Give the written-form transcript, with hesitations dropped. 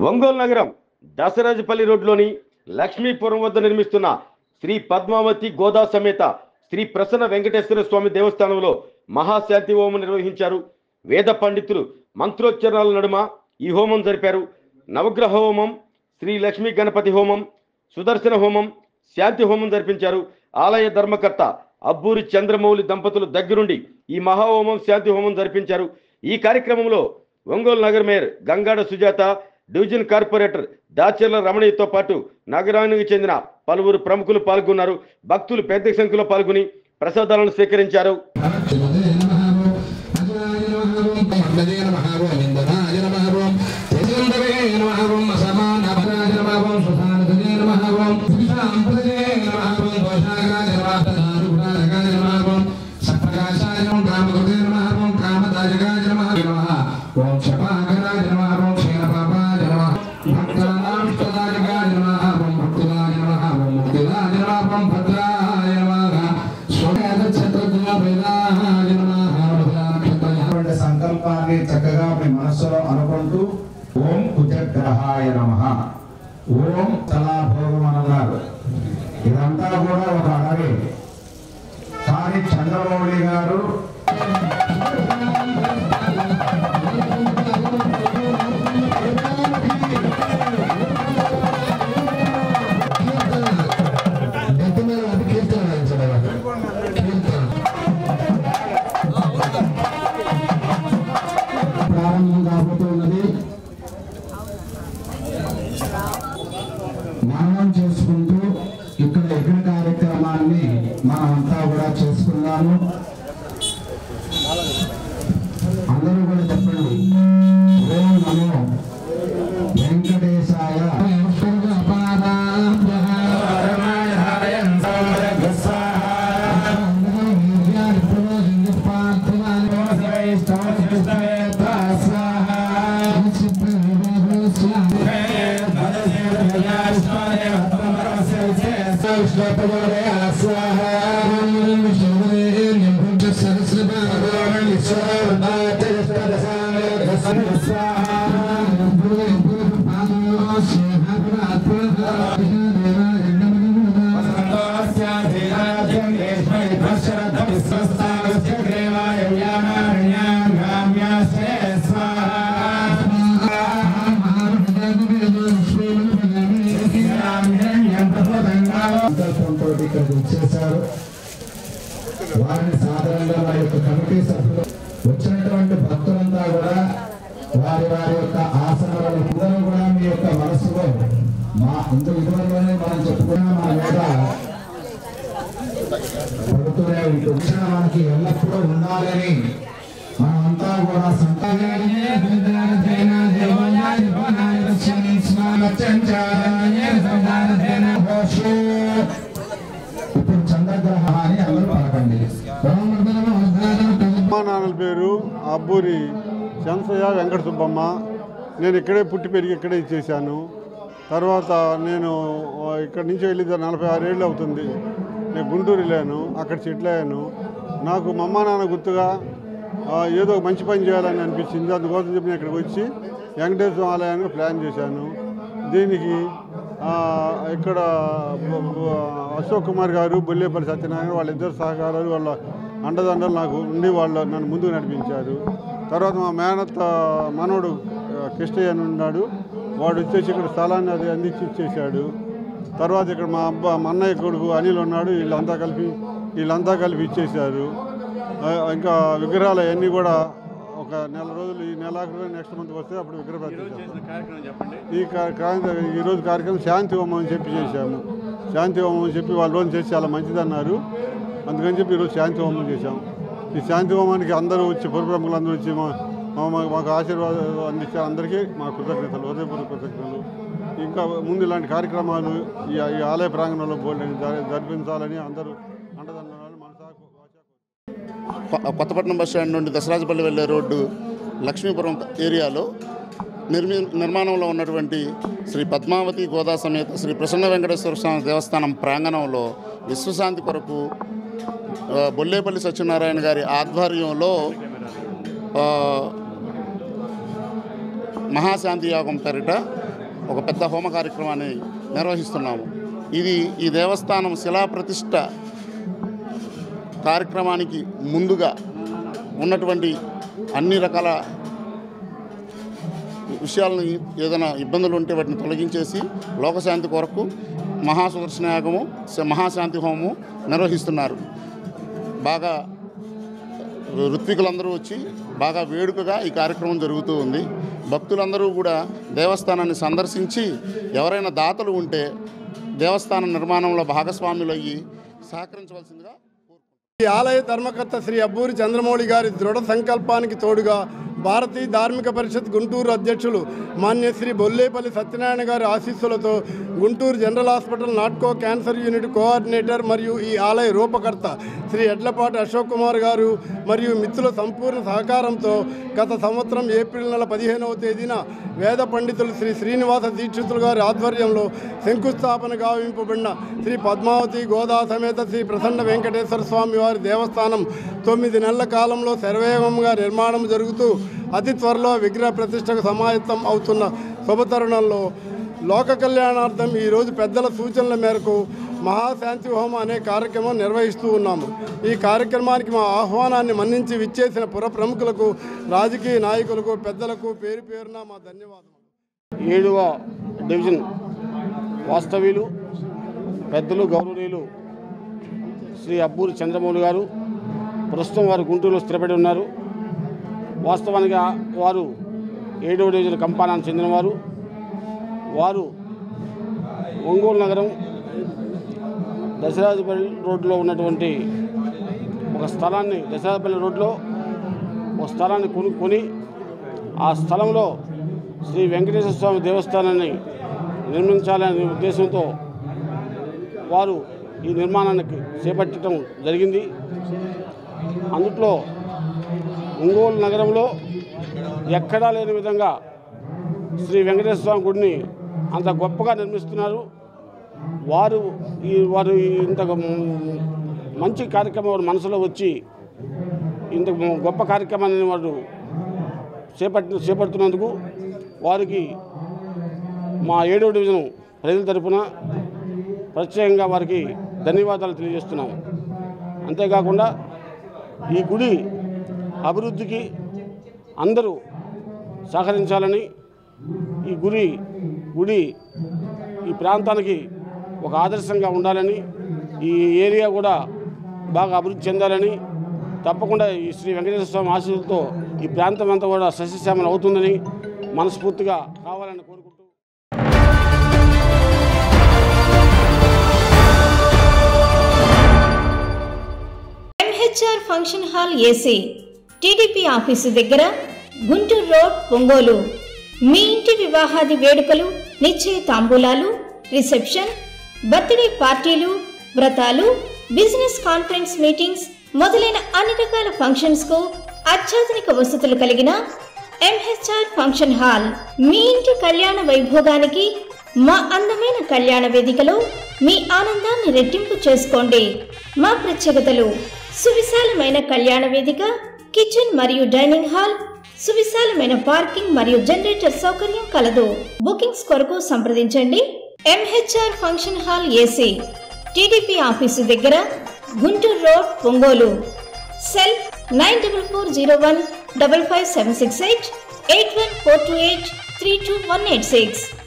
ఒంగోలు నగరం దసరాజపల్లి రోడ్లోని లక్ష్మీపురం వద్ద నిర్మిస్తున్న శ్రీ పద్మావతి గోదా సమేత శ్రీ ప్రసన్న వెంకటేశ్వర స్వామి దేవస్థానంలో మహాశాంతి హోమం నిర్వహించారు. వేద పండితులు మంత్రోచ్చరణల నడుమ ఈ హోమం జరిపారు. నవగ్రహ హోమం, శ్రీ లక్ష్మీ గణపతి హోమం, సుదర్శన హోమం, శాంతి హోమం జరిపించారు. ఆలయ ధర్మకర్త అబ్బూరి చంద్రమౌళి దంపతులు దగ్గరుండి ఈ మహాహోమం, శాంతి హోమం జరిపించారు. ఈ కార్యక్రమంలో ఒంగోలు నగర mayor Gangada Sujatha, division corporator Dacherla రమణయ్యతో పాటు నగరానికి చెందిన పలువురు ప్రముఖులు పాల్గొన్నారు. భక్తులు పెద్ద సంఖ్యలో పాల్గొని ప్రసాదాలను స్వీకరించారు. సంకల్పాన్ని చక్కగా మీ మనస్సులో అనుకుంటూ ఓం కుజగ్రహాయ నమః, ఓం తలాభోగం అన్నారు. ఇదంతా కూడా ఒక అడవి. కానీ చంద్రమౌళి గారు ప్రారంభం కాబోతున్నది. మనం చేసుకుంటూ ఇక్కడ యజ్ఞ కార్యక్రమాన్ని మనమంతా కూడా చేసుకున్నాము. అందరూ కూడా చెప్పండి, ఓం నమో వెంకటేశాయ. ఇక్కడికి వచ్చేసారు. వారిని సాధారణంగా వారి యొక్క కమిటీ సభ్యులు వచ్చినటువంటి భక్తులంతా కూడా వారి వారి యొక్క ఆసనాలను అందరూ కూడా మీ యొక్క మనసులో ఇదివరలోనే మనం చెప్పుకున్నా మన మీద పడుతూనే ఉంటుంది. మనకి ఎల్లప్పుడూ ఉండాలని మనమంతా కూడా ఇప్పుడు చంద్రగ్రహాన్ని అందరూ పలకండి. మా నాన్నల పేరు అబ్బూరి చంద్రయ్య వెంకట సుబ్బమ్మ. నేను ఇక్కడే పుట్టి పెరిగి ఇక్కడే ఇచ్చేసాను. తర్వాత నేను ఇక్కడి నుంచి వెళ్ళి 46 ఏళ్ళు అవుతుంది. నేను గుంటూరు వెళ్ళాను, అక్కడ సెటిల్ అయ్యాను. నాకు మా అమ్మ నాన్న గుర్తుగా ఏదో మంచి పని చేయాలని అనిపించింది. అందుకోసం చెప్పి నేను ఇక్కడికి వచ్చి వెంకటేశ్వర ఆలయానికి ప్లాన్ చేశాను. దీనికి ఇక్కడ అశోక్ కుమార్ గారు, బొల్లేపల్లి సత్యనారాయణ వాళ్ళిద్దరు సహకారాలు, వాళ్ళ అండదండలు నాకు ఉండి వాళ్ళు నన్ను ముందుకు నడిపించారు. తర్వాత మా మేనత్త మనోడు కృష్ణయ్య అని ఉన్నాడు, వాడు వచ్చేసి ఇక్కడ స్థలాన్ని అది అందించి ఇచ్చేసాడు. తర్వాత ఇక్కడ మా అన్నయ్య కొడుకు అనిల్ ఉన్నాడు, వీళ్ళంతా కలిపి ఇచ్చేశారు. ఇంకా విగ్రహాలు అవన్నీ కూడా ఒక నెల రోజులు, ఈ నెలాఖరు నెక్స్ట్ మంత్ వస్తే అప్పుడు విగ్రహ ఈరోజు కార్యక్రమం శాంతి హోమం అని చెప్పి చేశాము. శాంతి హోమం అని చెప్పి వాళ్ళు రోజు చేసి చాలా మంచిదన్నారు. అందుకని చెప్పి ఈరోజు శాంతి హోమం చేశాం. ఈ శాంతి హోమానికి అందరూ వచ్చి పురప్రముఖులు అందరూ వచ్చి మాకు ఆశీర్వాదాలు అందించారు. అందరికీ మా కృతజ్ఞతలు, హృదయపూర్వక కృతజ్ఞతలు. ఇంకా ముందు ఇలాంటి కార్యక్రమాలు ఈ ఆలయ ప్రాంగణంలో జరిపించాలని అందరూ అండదండాలని కొత్తపట్నం బస్ స్టాండ్ నుండి దసరాజపల్లి వెళ్ళే రోడ్డు లక్ష్మీపురం ఏరియాలో నిర్మాణంలో ఉన్నటువంటి శ్రీ పద్మావతి గోదా సమేత శ్రీ ప్రసన్న వెంకటేశ్వర స్వామి దేవస్థానం ప్రాంగణంలో విశ్వశాంతి కొరకు బొల్లేపల్లి సత్యనారాయణ గారి ఆధ్వర్యంలో మహాశాంతి యాగం పేరిట ఒక పెద్ద హోమ కార్యక్రమాన్ని నిర్వహిస్తున్నాము. ఇది ఈ దేవస్థానం శిలాప్రతిష్ఠ కార్యక్రమానికి ముందుగా ఉన్నటువంటి అన్ని రకాల విషయాలను, ఏదైనా ఇబ్బందులు ఉంటే వాటిని తొలగించేసి లోకశాంతి కొరకు మహాసుదర్శన యాగము, మహాశాంతి హోమము నిర్వహిస్తున్నారు. బాగా ఋత్వికులందరూ వచ్చి బాగా వేడుకగా ఈ కార్యక్రమం జరుగుతూ ఉంది. భక్తులందరూ కూడా దేవస్థానాన్ని సందర్శించి ఎవరైనా దాతలు ఉంటే దేవస్థాన నిర్మాణంలో భాగస్వాములు అయ్యి సహకరించవలసిందిగా. ఈ ఆలయ ధర్మకర్త శ్రీ అబ్బూరి చంద్రమౌళి గారి దృఢ సంకల్పానికి తోడుగా భారతీయ ధార్మిక పరిషత్ గుంటూరు అధ్యక్షులు మాన్య శ్రీ బొల్లేపల్లి సత్యనారాయణ గారి ఆశీస్సులతో Guntur general hospital Natco cancer unit coordinator మరియు ఈ ఆలయ రూపకర్త శ్రీ ఎడ్లపాటి అశోక్ కుమార్ గారు మరియు మిత్రుల సంపూర్ణ సహకారంతో గత సంవత్సరం ఏప్రిల్ నెల 15వ తేదీన వేద పండితులు శ్రీ శ్రీనివాస దీక్షితులు గారి ఆధ్వర్యంలో శంకుస్థాపన గావింపబడిన శ్రీ పద్మావతి గోదా సమేత శ్రీ ప్రసన్న వెంకటేశ్వర స్వామి వారి దేవస్థానం 9 నెలల కాలంలో శరవేగంగా నిర్మాణం జరుగుతూ అతి త్వరలో విగ్రహ ప్రతిష్టకు సమాయత్తం అవుతున్న శుభతరుణంలో లోక కళ్యాణార్థం ఈరోజు పెద్దల సూచనల మేరకు మహాశాంతి హోమం అనే కార్యక్రమం నిర్వహిస్తూ ఉన్నాము. ఈ కార్యక్రమానికి మా ఆహ్వానాన్ని మన్నించి విచ్చేసిన పుర ప్రముఖులకు, రాజకీయ నాయకులకు, పెద్దలకు పేరు పేరున మా ధన్యవాదాలు. 7వ డివిజన్ వాస్తవ్యులు, పెద్దలు, గౌరవనీయులు శ్రీ అబ్బూరి చంద్రమౌళి గారు ప్రస్తుతం వారు గుంటూరులో స్థిరపడి ఉన్నారు. వాస్తవానికి వారు 7వ డివిజన్ కంపానానికి చెందినవారు. వారు ఒంగోలు నగరం దశరాజపల్లి రోడ్లో ఉన్నటువంటి ఒక స్థలాన్ని, దశరాజపల్లి రోడ్లో ఒక స్థలాన్ని కొనుక్కొని ఆ స్థలంలో శ్రీ వెంకటేశ్వర స్వామి దేవస్థానాన్ని నిర్మించాలనే ఉద్దేశంతో వారు ఈ నిర్మాణానికి చేపట్టడం జరిగింది. అందులో ఒంగోలు నగరంలో ఎక్కడా లేని విధంగా శ్రీ వెంకటేశ్వర స్వామి గుడిని అంత గొప్పగా నిర్మిస్తున్నారు. వారు ఇంత మంచి కార్యక్రమం మనసులో వచ్చి ఇంత గొప్ప కార్యక్రమాన్ని వారు చేపడుతున్నందుకు వారికి మా 7వ డివిజన్ ప్రజల తరఫున ప్రత్యేకంగా వారికి ధన్యవాదాలు తెలియజేస్తున్నాము. అంతేకాకుండా ఈ గుడి అభివృద్ధికి అందరూ సహకరించాలని, ఈ గుడి ఈ ప్రాంతానికి ఒక ఆదర్శంగా ఉండాలని, ఈ ఏరియా కూడా బాగా అభివృద్ధి చెందాలని, తప్పకుండా ఈ శ్రీ వెంకటేశ్వర స్వామి ఆశీస్సులతో ఈ ప్రాంతం అంతా కూడా సస్యశ్యామలం అవుతుందని మనస్ఫూర్తిగా కావాలని కోరుకుంటున్నాను. MHR function hall AC, TDP office దగ్గర, గుంటూరు రోడ్, ఒంగోలు. మీ ఇంటి వివాహాది వేడుకలు, నిశ్చయ తాంబూలాలు, రిసెప్షన్, బర్త్డే పార్టీలు, వ్రతాలు, బిజినెస్ కాన్ఫరెన్స్ మీటింగ్స్ మొదలైన అన్ని రకాల ఫంక్షన్స్ కు అత్యాధునిక వసతులు కలిగిన ఎంహెచ్ఆర్ ఫంక్షన్ హాల్ మీ ఇంటి కళ్యాణ వైభోగానికి మా అందమైన కళ్యాణ వేదికలో మీ ఆనందాన్ని రెట్టింపు చేసుకోండి. మా ప్రత్యేకతలు: సువిశాలమైన కళ్యాణ వేదిక, కిచెన్ మరియు డైనింగ్ హాల్, సువిశాలమైన పార్కింగ్ మరియు జనరేటర్ సౌకర్యం కలదు. బుకింగ్స్ కొరకు సంప్రదించండి. MHR function hall AC, TDP office దగ్గర, గుంటూరు రోడ్, ఒంగోలు. సెల్ 9440155768 8142832186.